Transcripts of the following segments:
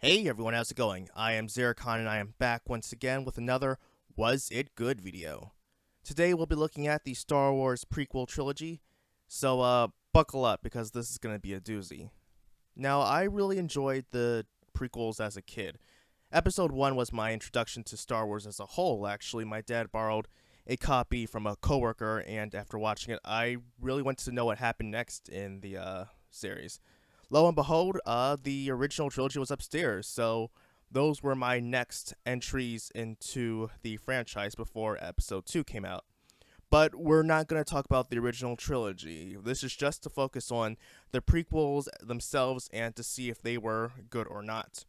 Hey everyone, how's it going? I am iamxeracon and I am back once again with another Was It Good video. Today we'll be looking at the Star Wars Prequel Trilogy, so buckle up because this is going to be a doozy. Now, I really enjoyed the prequels as a kid. Episode 1 was my introduction to Star Wars as a whole, actually. My dad borrowed a copy from a coworker, and after watching it, I really wanted to know what happened next in the series. Lo and behold, the original trilogy was upstairs, so those were my next entries into the franchise before episode 2 came out. But we're not going to talk about the original trilogy. This is just to focus on the prequels themselves and to see if they were good or not.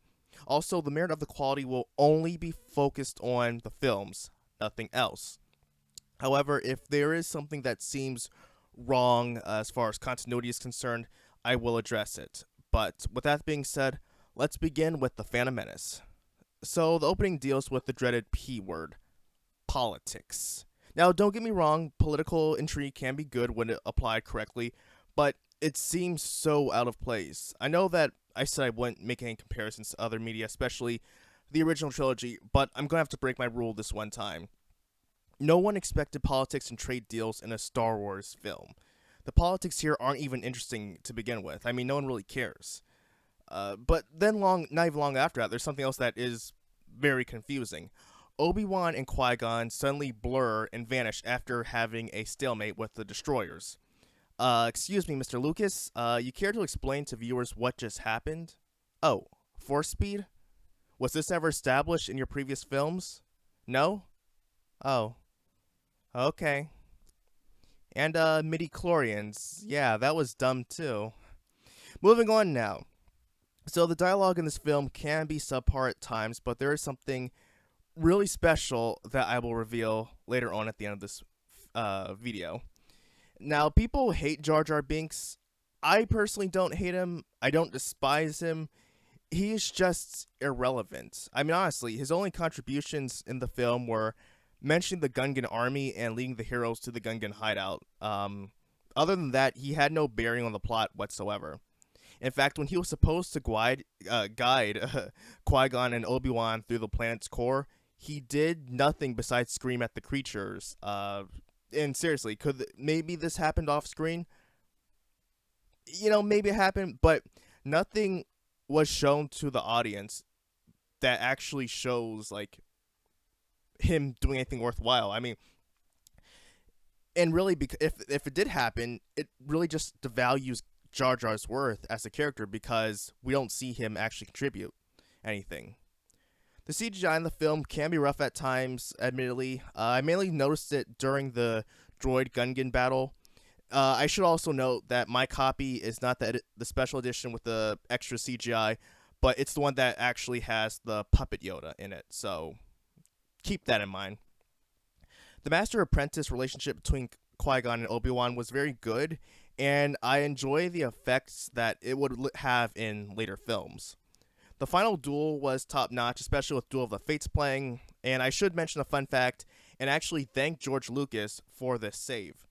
Also, the merit of the quality will only be focused on the films, nothing else. However, if there is something that seems wrong as far as continuity is concerned, I will address it. But with that being said, let's begin with the Phantom Menace. So the opening deals with the dreaded P word, politics. Now, don't get me wrong, political intrigue can be good when applied correctly, but it seems so out of place. I know that I said I wouldn't make any comparisons to other media, especially the original trilogy, but I'm going to have to break my rule this one time. No one expected politics and trade deals in a Star Wars film. The politics here aren't even interesting to begin with. I mean, no one really cares. But then not even long after that, there's something else that is very confusing. Obi-Wan and Qui-Gon suddenly blur and vanish after having a stalemate with the destroyers. Excuse me, Mr. Lucas, you care to explain to viewers what just happened? Oh, force speed? Was this ever established in your previous films? No? Oh. Okay. And, midi-chlorians. Yeah, that was dumb too. Moving on now. So the dialogue in this film can be subpar at times, but there is something really special that I will reveal later on at the end of this video. Now, people hate Jar Binks. I personally don't hate him. I don't despise him. He's just irrelevant. I mean, honestly, his only contributions in the film were mentioning the Gungan army and leading the heroes to the Gungan hideout. Other than that, he had no bearing on the plot whatsoever. In fact, when he was supposed to guide Qui-Gon and Obi-Wan through the planet's core, he did nothing besides scream at the creatures. And seriously, maybe this happened off screen? You know, maybe it happened, but nothing was shown to the audience that actually shows, like, him doing anything worthwhile. I mean, and really, if it did happen, it really just devalues Jar Jar's worth as a character because we don't see him actually contribute anything. The CGI in the film can be rough at times, admittedly. I mainly noticed it during the droid Gungan battle. I should also note that my copy is not the special edition with the extra CGI, but it's the one that actually has the puppet Yoda in it, so keep that in mind. The master-apprentice relationship between Qui-Gon and Obi-Wan was very good, and I enjoy the effects that it would have in later films. The final duel was top-notch, especially with Duel of the Fates playing, and I should mention a fun fact and actually thank George Lucas for this save.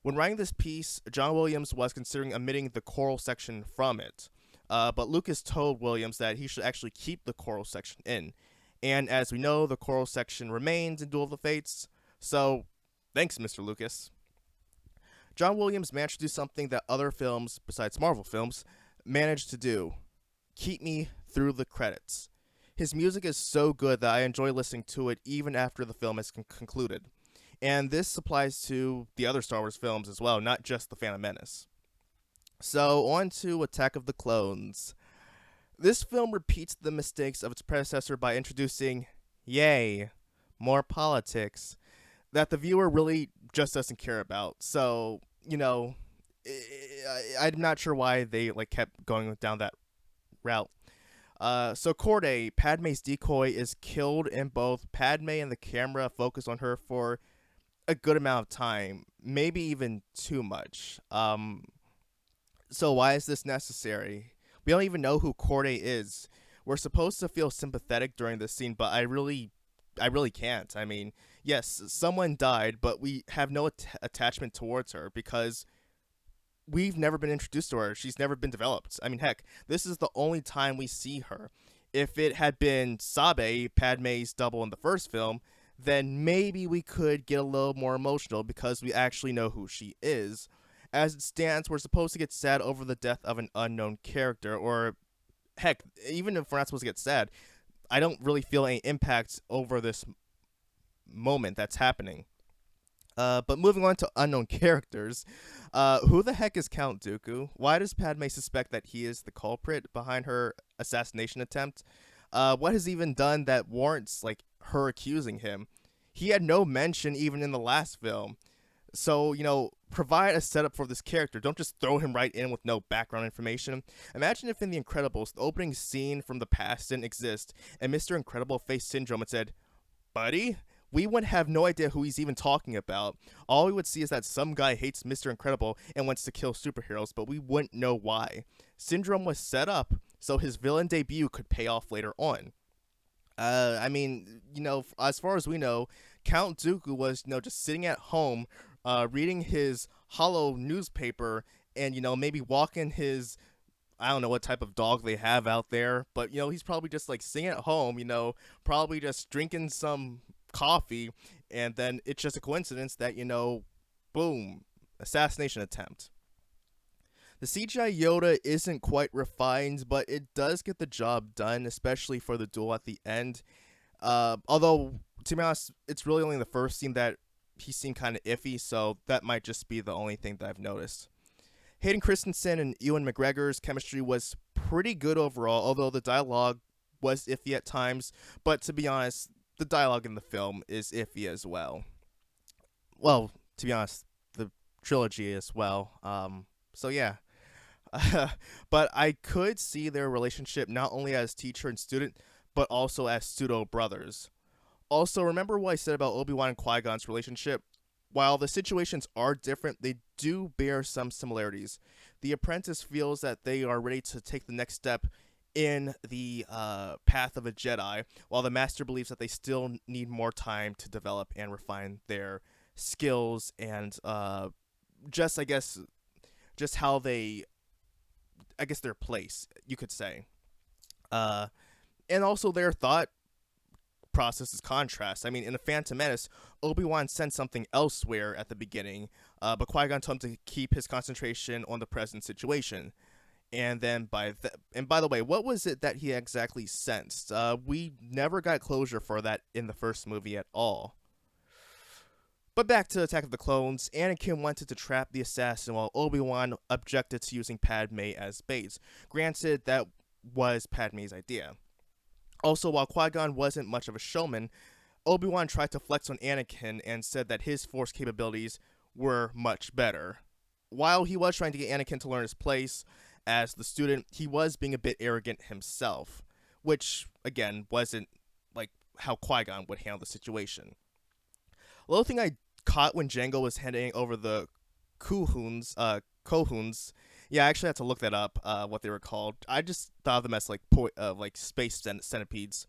When writing this piece, John Williams was considering omitting the choral section from it, but Lucas told Williams that he should actually keep the choral section in. And as we know, the choral section remains in Duel of the Fates, so thanks, Mr. Lucas. John Williams managed to do something that other films, besides Marvel films, managed to do. Keep me through the credits. His music is so good that I enjoy listening to it even after the film has concluded. And this applies to the other Star Wars films as well, not just The Phantom Menace. So, on to Attack of the Clones. This film repeats the mistakes of its predecessor by introducing, yay, more politics that the viewer really just doesn't care about. So, you know, I'm not sure why they kept going down that route. So Corday, Padme's decoy, is killed, and both Padme and the camera focus on her for a good amount of time, maybe even too much. So why is this necessary? We don't even know who Corday is. We're supposed to feel sympathetic during this scene, but I really can't. I mean, yes, someone died, but we have no attachment towards her because we've never been introduced to her. She's never been developed. I mean, heck, this is the only time we see her. If it had been Sabe, Padme's double in the first film, then maybe we could get a little more emotional because we actually know who she is. As it stands, we're supposed to get sad over the death of an unknown character, or heck, even if we're not supposed to get sad, I don't really feel any impact over this moment that's happening. But moving on to unknown characters, who the heck is Count Dooku? Why does Padme suspect that he is the culprit behind her assassination attempt? What has he even done that warrants like her accusing him? He had no mention even in the last film. So, provide a setup for this character. Don't just throw him right in with no background information. Imagine if in The Incredibles, the opening scene from the past didn't exist, and Mr. Incredible faced Syndrome and said, "Buddy?" We would have no idea who he's even talking about. All we would see is that some guy hates Mr. Incredible and wants to kill superheroes, but we wouldn't know why. Syndrome was set up so his villain debut could pay off later on. As far as we know, Count Dooku was, just sitting at home, reading his hollow newspaper, and, maybe walking his, I don't know what type of dog they have out there, but, he's probably just, like, sitting at home, probably just drinking some coffee, and then it's just a coincidence that, boom, assassination attempt. The CGI Yoda isn't quite refined, but it does get the job done, especially for the duel at the end. Although, to be honest, it's really only the first scene that he seemed kind of iffy, so that might just be the only thing that I've noticed. Hayden Christensen and Ewan McGregor's chemistry was pretty good overall, although the dialogue was iffy at times, but to be honest, the dialogue in the film is iffy as well. Well, to be honest, the trilogy as well. So yeah. But I could see their relationship not only as teacher and student, but also as pseudo brothers. Also, remember what I said about Obi-Wan and Qui-Gon's relationship? While the situations are different, they do bear some similarities. The apprentice feels that they are ready to take the next step in the path of a Jedi, while the master believes that they still need more time to develop and refine their skills and just how they, their place, you could say. And also their thought process is contrast. I mean, in the Phantom Menace, Obi-Wan sent something elsewhere at the beginning, but Qui-Gon told him to keep his concentration on the present situation. And then by the way, what was it that he exactly sensed? We never got closure for that in the first movie at all. But back to Attack of the Clones, Anakin wanted to trap the assassin while Obi-Wan objected to using Padme as bait. Granted, that was Padme's idea. Also, while Qui-Gon wasn't much of a showman, Obi-Wan tried to flex on Anakin and said that his Force capabilities were much better. While he was trying to get Anakin to learn his place as the student, he was being a bit arrogant himself, which, again, wasn't like how Qui-Gon would handle the situation. A little thing I caught when Jango was handing over the Kohuns, yeah, I actually had to look that up, what they were called. I just thought of them as like space centipedes.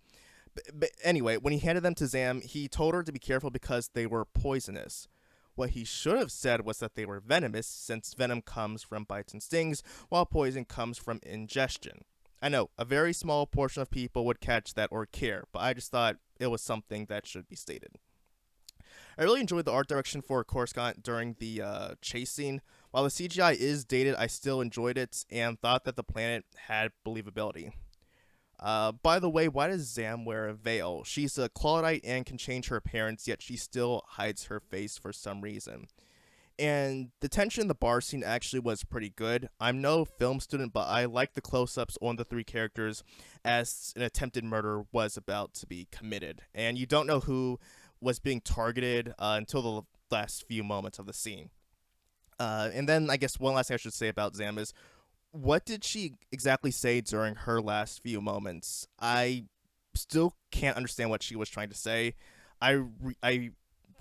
But anyway, when he handed them to Zam, he told her to be careful because they were poisonous. What he should have said was that they were venomous, since venom comes from bites and stings, while poison comes from ingestion. I know, a very small portion of people would catch that or care, but I just thought it was something that should be stated. I really enjoyed the art direction for Coruscant during the chase scene. While the CGI is dated, I still enjoyed it and thought that the planet had believability. By the way, why does Zam wear a veil? She's a Claudite and can change her appearance, yet she still hides her face for some reason. And the tension in the bar scene actually was pretty good. I'm no film student, but I like the close-ups on the three characters as an attempted murder was about to be committed. And you don't know who was being targeted until the last few moments of the scene. And then I guess one last thing I should say about Zam is, what did she exactly say during her last few moments? I still can't understand what she was trying to say. I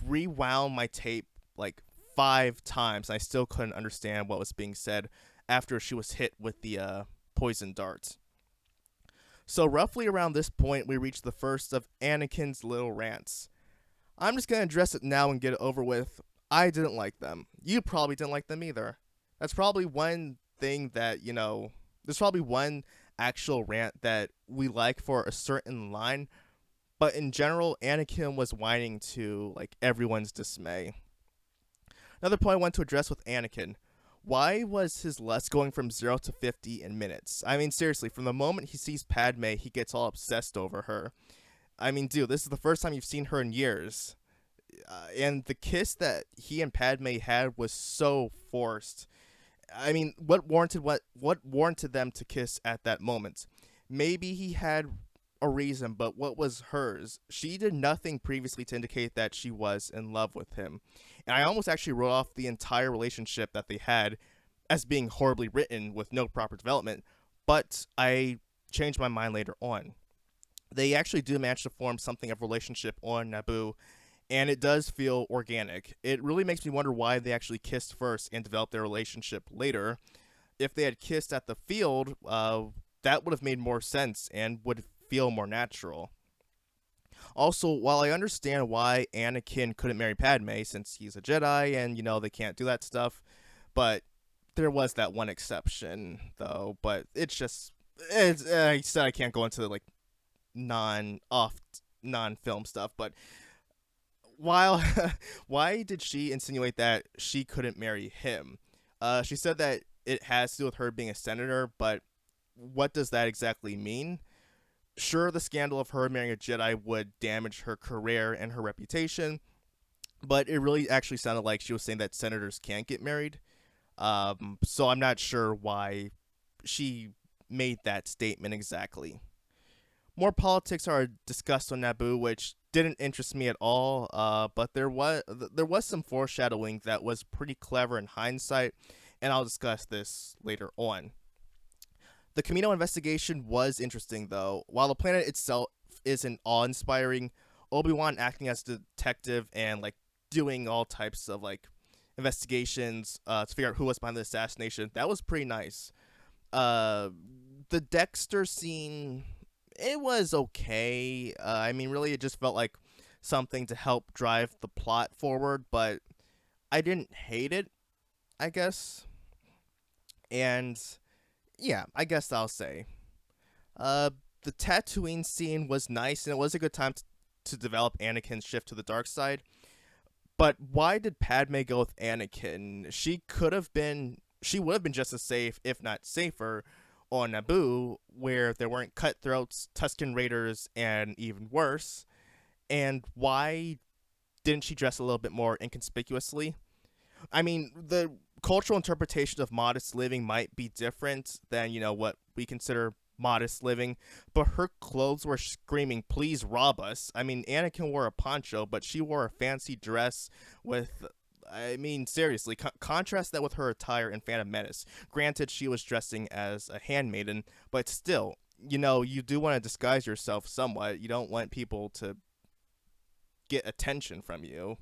rewound my tape like 5 times, and I still couldn't understand what was being said after she was hit with the poison darts. So roughly around this point, we reach the first of Anakin's little rants. I'm just going to address it now and get it over with. I didn't like them. You probably didn't like them either. That's probably one thing that, there's probably one actual rant that we like for a certain line, but in general, Anakin was whining to like everyone's dismay. Another point I want to address with Anakin. Why was his lust going from 0 to 50 in minutes? I mean, seriously, from the moment he sees Padme, he gets all obsessed over her. I mean, dude, this is the first time you've seen her in years. And the kiss that he and Padme had was so forced. I mean, what warranted them to kiss at that moment? Maybe he had a reason, but what was hers? She did nothing previously to indicate that she was in love with him. And I almost actually wrote off the entire relationship that they had as being horribly written with no proper development, but I changed my mind later on. They actually do manage to form something of a relationship on Naboo, and it does feel organic. It really makes me wonder why they actually kissed first and developed their relationship later. If they had kissed at the field, that would have made more sense and would feel more natural. Also, while I understand why Anakin couldn't marry Padme since he's a Jedi and they can't do that stuff, but there was that one exception though. But I said I can't go into like non-film stuff, but while why did she insinuate that she couldn't marry him? She said that it has to do with her being a senator, but what does that exactly mean? Sure, the scandal of her marrying a Jedi would damage her career and her reputation, but it really actually sounded like she was saying that senators can't get married. So I'm not sure why she made that statement exactly. More politics are discussed on Naboo, which didn't interest me at all. But there was some foreshadowing that was pretty clever in hindsight, and I'll discuss this later on. The Camino investigation was interesting, though. While the planet itself isn't awe-inspiring, Obi-Wan acting as a detective and like doing all types of like investigations to figure out who was behind the assassination, that was pretty nice. The Dexter scene, it was okay. I mean, really, it just felt like something to help drive the plot forward, but I didn't hate it, I guess. And yeah, I guess I'll say. Uh, the Tatooine scene was nice, and it was a good time to develop Anakin's shift to the dark side. But why did Padme go with Anakin? She would have been just as safe, if not safer, on Naboo, where there weren't cutthroats, Tusken Raiders, and even worse. And why didn't she dress a little bit more inconspicuously? I mean, the cultural interpretation of modest living might be different than, what we consider modest living, but her clothes were screaming, "Please rob us." I mean, Anakin wore a poncho, but she wore a fancy dress with, I mean, seriously, contrast that with her attire in Phantom Menace. Granted, she was dressing as a handmaiden, but still, you do want to disguise yourself somewhat. You don't want people to get attention from you.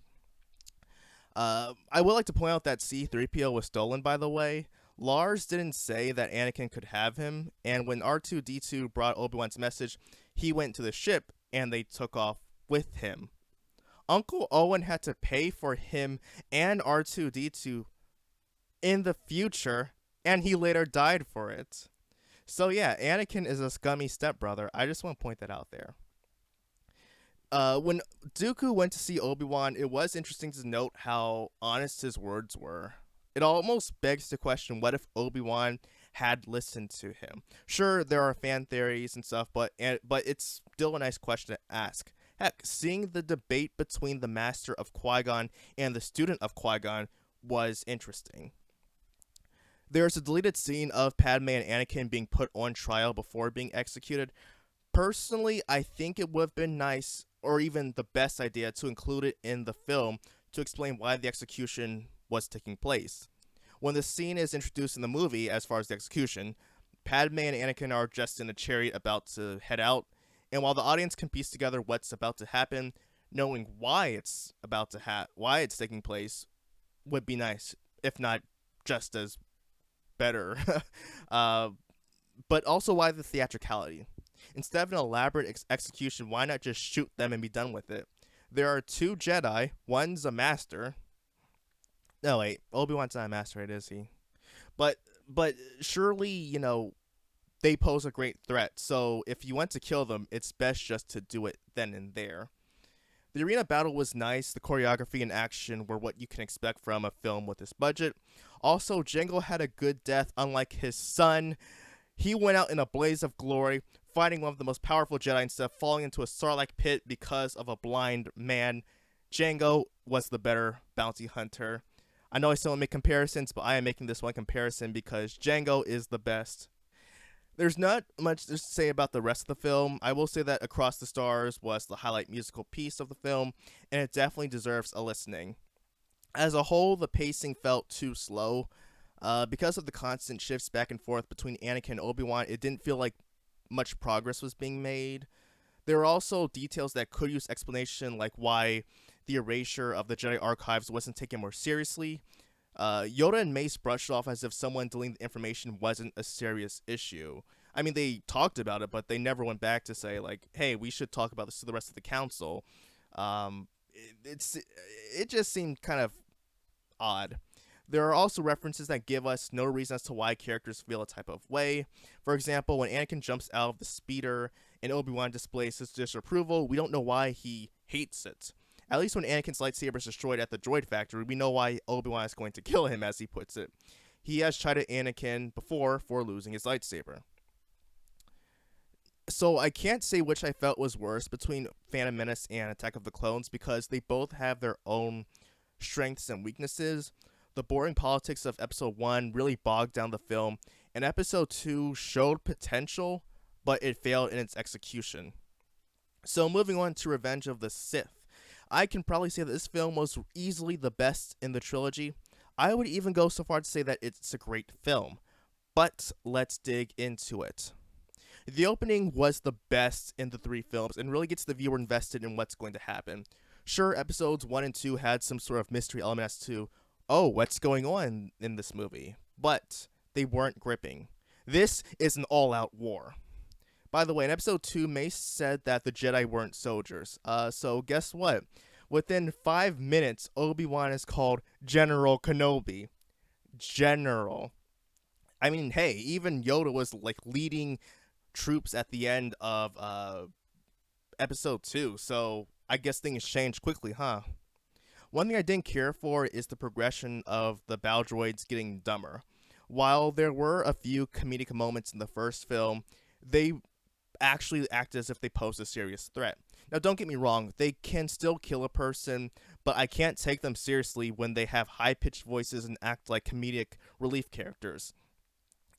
I would like to point out that C-3PO was stolen, by the way. Lars didn't say that Anakin could have him, and when R2-D2 brought Obi-Wan's message, he went to the ship, and they took off with him. Uncle Owen had to pay for him and R2-D2 in the future, and he later died for it. So yeah, Anakin is a scummy stepbrother. I just want to point that out there. When Dooku went to see Obi-Wan, it was interesting to note how honest his words were. It almost begs the question, what if Obi-Wan had listened to him? Sure, there are fan theories and stuff, but it's still a nice question to ask. Heck, seeing the debate between the master of Qui-Gon and the student of Qui-Gon was interesting. There's a deleted scene of Padme and Anakin being put on trial before being executed. Personally, I think it would have been nice, or even the best idea, to include it in the film to explain why the execution was taking place. When the scene is introduced in the movie, as far as the execution, Padme and Anakin are just in a chariot about to head out, and while the audience can piece together what's about to happen, knowing why it's taking place would be nice, if not just as better. But also, why the theatricality? Instead of an elaborate execution, why not just shoot them and be done with it? There are two Jedi. One's a master. No, wait. Obi-Wan's not a master, right, is he? But surely, they pose a great threat. So if you want to kill them, it's best just to do it then and there. The arena battle was nice. The choreography and action were what you can expect from a film with this budget. Also, Jango had a good death, unlike his son. He went out in a blaze of glory, fighting one of the most powerful Jedi instead of falling into a Sarlacc pit because of a blind man. Jango was the better bounty hunter. I know I still don't make comparisons, but I am making this one comparison because Jango is the best. There's not much to say about the rest of the film. I will say that Across the Stars was the highlight musical piece of the film, and it definitely deserves a listening. As a whole, the pacing felt too slow. Because of the constant shifts back and forth between Anakin and Obi-Wan, it didn't feel like much progress was being made. There were also details that could use explanation, like why the erasure of the Jedi archives wasn't taken more seriously. Yoda and Mace brushed off as if someone deleting the information wasn't a serious issue. I mean, they talked about it, but they never went back to say, like, hey, we should talk about this to the rest of the council. It just seemed kind of odd. There are also references that give us no reason as to why characters feel a type of way. For example, when Anakin jumps out of the speeder and Obi-Wan displays his disapproval, we don't know why he hates it. At least when Anakin's lightsaber is destroyed at the droid factory, we know why Obi-Wan is going to kill him, as he puts it. He has chided Anakin before for losing his lightsaber. So I can't say which I felt was worse between Phantom Menace and Attack of the Clones because they both have their own strengths and weaknesses. The boring politics of Episode 1 really bogged down the film, and Episode 2 showed potential, but it failed in its execution. So moving on to Revenge of the Sith. I can probably say that this film was easily the best in the trilogy. I would even go so far to say that it's a great film. But let's dig into it. The opening was the best in the three films and really gets the viewer invested in what's going to happen. Sure, episodes 1 and 2 had some sort of mystery element as to, oh, what's going on in this movie? But they weren't gripping. This is an all-out war. By the way, in episode 2, Mace said that the Jedi weren't soldiers. So guess what? Within 5 minutes, Obi-Wan is called General Kenobi. General. I mean, hey, even Yoda was like leading troops at the end of episode 2. So I guess things changed quickly, huh? One thing I didn't care for is the progression of the battle droids getting dumber. While there were a few comedic moments in the first film, they actually act as if they pose a serious threat. Now, don't get me wrong, they can still kill a person, but I can't take them seriously when they have high-pitched voices and act like comedic relief characters.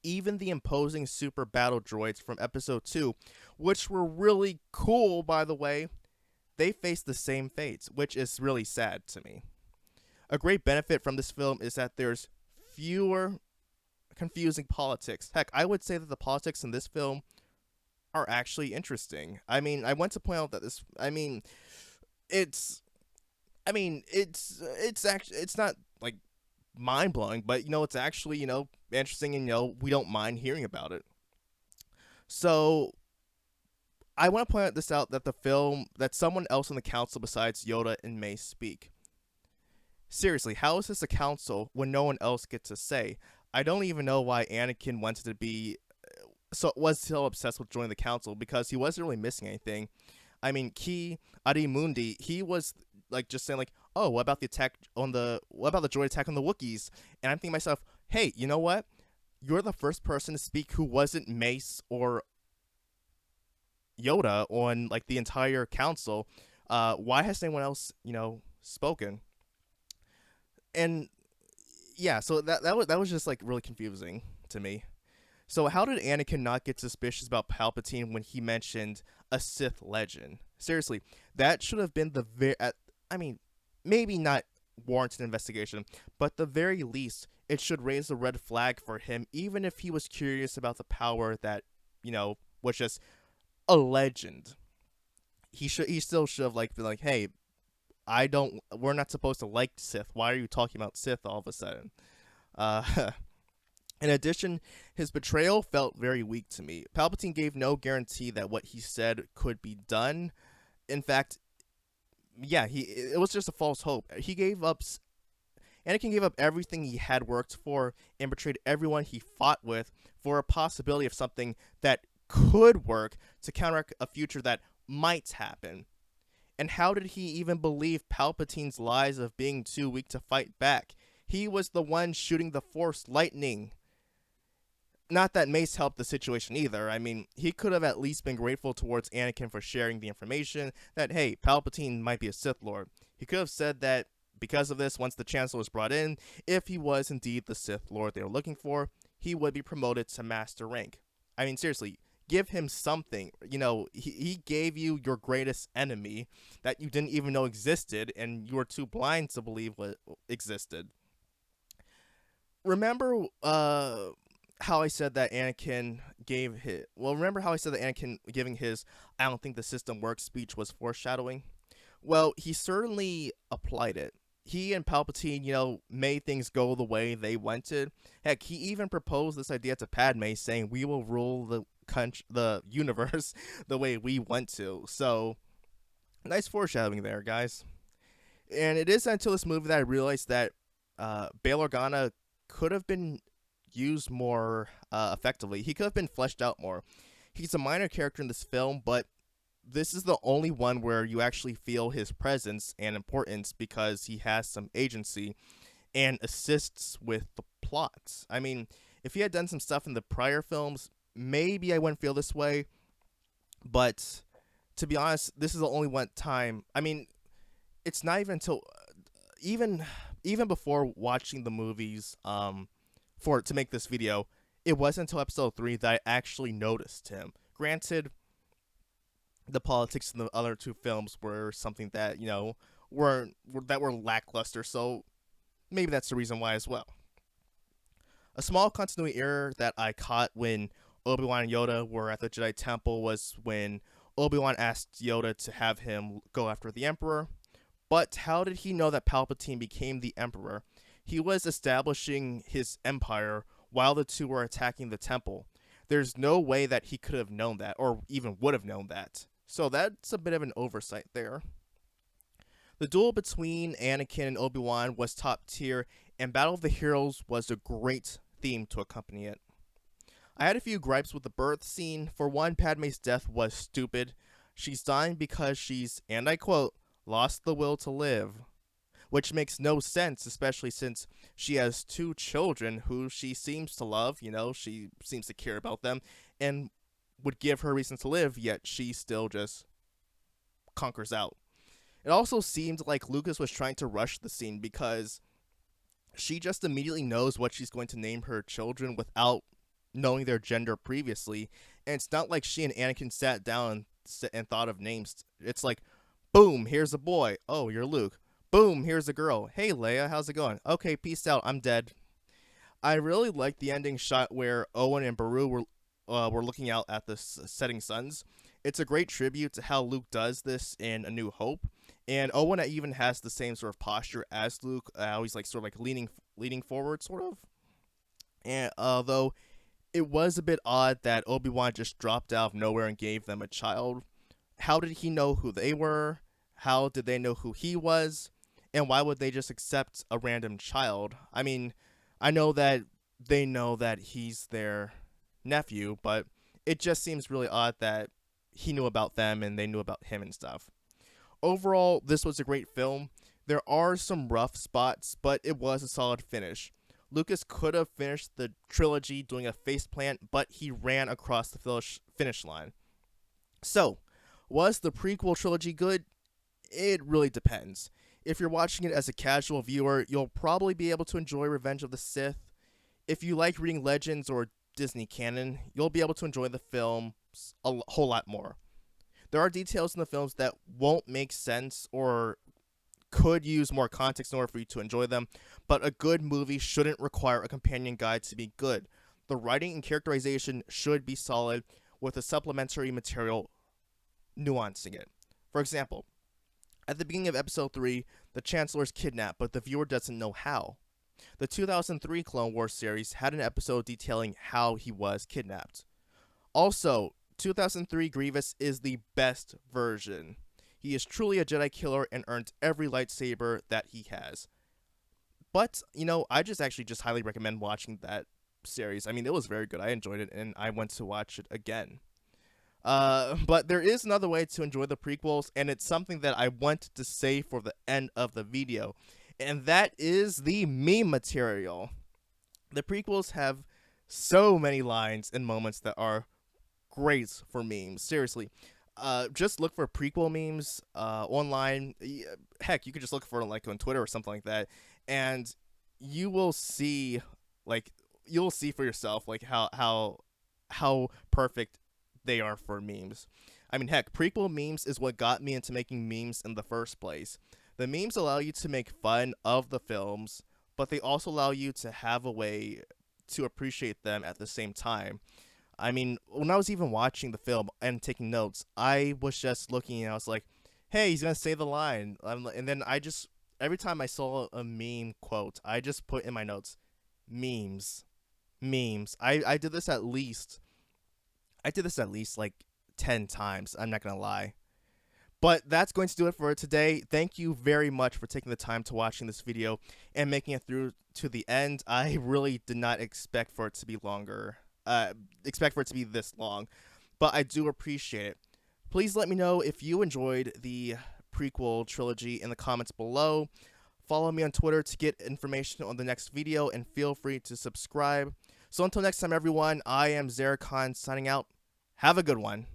Even the imposing super battle droids from episode 2, which were really cool, by the way, they face the same fates, which is really sad to me. A great benefit from this film is that there's fewer confusing politics. Heck, I would say that the politics in this film are actually interesting. I mean, I want to point out that it's actually, it's not like mind-blowing, but it's actually, interesting, and we don't mind hearing about it. So I want to point this out that someone else in the council besides Yoda and Mace speak. Seriously, how is this a council when no one else gets a say? I don't even know why Anakin wanted to be was so obsessed with joining the council, because he wasn't really missing anything. I mean, Ki Adi-Mundi, he was like just saying like, oh, what about the droid attack on the Wookiees? And I'm thinking to myself, hey, you know what? You're the first person to speak who wasn't Mace or Yoda on like the entire council. Why has anyone else, spoken? And yeah, so that was just like really confusing to me. So how did Anakin not get suspicious about Palpatine when he mentioned a Sith legend? Seriously, that should have been maybe not warranted investigation, but the very least, it should raise a red flag for him, even if he was curious about the power that, was just a legend. He still should have been like, hey, we're not supposed to like Sith. Why are you talking about Sith all of a sudden? In addition, his betrayal felt very weak to me. Palpatine gave no guarantee that what he said could be done. In fact, yeah, it was just a false hope. He gave up Anakin gave up everything he had worked for and betrayed everyone he fought with for a possibility of something that could work to counteract a future that might happen. And how did he even believe Palpatine's lies of being too weak to fight back? He was the one shooting the Force lightning. Not that Mace helped the situation either. I mean, he could have at least been grateful towards Anakin for sharing the information that, hey, Palpatine might be a Sith Lord. He could have said that because of this, once the Chancellor was brought in, if he was indeed the Sith Lord they were looking for, he would be promoted to Master rank. I mean, seriously, give him something. You know, he gave you your greatest enemy that you didn't even know existed, and you were too blind to believe what existed. Remember, how I said that Anakin gave his. Well, remember how I said that Anakin giving his "I don't think the system works" speech was foreshadowing? Well, he certainly applied it. He and Palpatine, made things go the way they wanted. Heck, he even proposed this idea to Padme, saying, "We will rule the universe the way we want to." So, nice foreshadowing there, guys. And it is until this movie that I realized that Bail Organa could have been used more effectively. He could have been fleshed out more. He's a minor character in this film, but this is the only one where you actually feel his presence and importance because he has some agency and assists with the plot. I mean, if he had done some stuff in the prior films, maybe I wouldn't feel this way, but to be honest, this is the only one time. I mean, it's not even until even before watching the movies to make this video, it wasn't until episode 3 that I actually noticed him. Granted, the politics in the other two films were something that, were lackluster, so maybe that's the reason why as well. A small continuity error that I caught when Obi-Wan and Yoda were at the Jedi Temple was when Obi-Wan asked Yoda to have him go after the Emperor. But how did he know that Palpatine became the Emperor? He was establishing his empire while the two were attacking the temple. There's no way that he could have known that, or even would have known that. So that's a bit of an oversight there. The duel between Anakin and Obi-Wan was top tier, and Battle of the Heroes was a great theme to accompany it. I had a few gripes with the birth scene. For one, Padme's death was stupid. She's dying because she's, and I quote, "lost the will to live," which makes no sense, especially since she has two children who she seems to love, she seems to care about them, and would give her reason to live, yet she still just conquers out. It also seemed like Lucas was trying to rush the scene because she just immediately knows what she's going to name her children without knowing their gender previously, and it's not like she and Anakin sat down and thought of names. It's like, boom, here's a boy. Oh, you're Luke. Boom, here's a girl. Hey, Leia, how's it going? Okay, peace out. I'm dead. I really liked the ending shot where Owen and Beru were looking out at the setting suns. It's a great tribute to how Luke does this in A New Hope, and Owen even has the same sort of posture as Luke. He's leaning forward, sort of. And although it was a bit odd that Obi-Wan just dropped out of nowhere and gave them a child, how did he know who they were? How did they know who he was? And why would they just accept a random child? I mean, I know that they know that he's their nephew, but it just seems really odd that he knew about them and they knew about him and stuff. Overall, this was a great film. There are some rough spots, but it was a solid finish. Lucas could have finished the trilogy doing a faceplant, but he ran across the finish line. So, was the prequel trilogy good? It really depends. If you're watching it as a casual viewer, you'll probably be able to enjoy Revenge of the Sith. If you like reading Legends or Disney canon, you'll be able to enjoy the films a whole lot more. There are details in the films that won't make sense or could use more context in order for you to enjoy them, but a good movie shouldn't require a companion guide to be good. The writing and characterization should be solid, with the supplementary material nuancing it. For example, at the beginning of episode 3, the Chancellor is kidnapped, but the viewer doesn't know how. The 2003 Clone Wars series had an episode detailing how he was kidnapped. Also, 2003 Grievous is the best version. He is truly a Jedi killer and earned every lightsaber that he has. But I just actually just highly recommend watching that series. I mean, it was very good. I enjoyed it, and I went to watch it again. But there is another way to enjoy the prequels, and it's something that I want to say for the end of the video, and that is the meme material. The prequels have so many lines and moments that are great for memes. Seriously. Just look for prequel memes online. Heck, you could just look for like on Twitter or something like that, and you will see like you'll see for yourself like how perfect they are for memes. I mean, heck, prequel memes is what got me into making memes in the first place. The memes allow you to make fun of the films, but they also allow you to have a way to appreciate them at the same time. I mean, when I was even watching the film and taking notes, I was just looking and I was like, hey, he's going to say the line. And then every time I saw a meme quote, I just put in my notes, memes. Memes. I did this at least like 10 times. I'm not going to lie. But that's going to do it for today. Thank you very much for taking the time to watching this video and making it through to the end. I really did not expect for it to be longer. Expect for it to be this long, but I do appreciate it. Please let me know if you enjoyed the prequel trilogy in the comments below. Follow me on Twitter to get information on the next video, and feel free to subscribe. So until next time, everyone, I am iamxeracon signing out. Have a good one.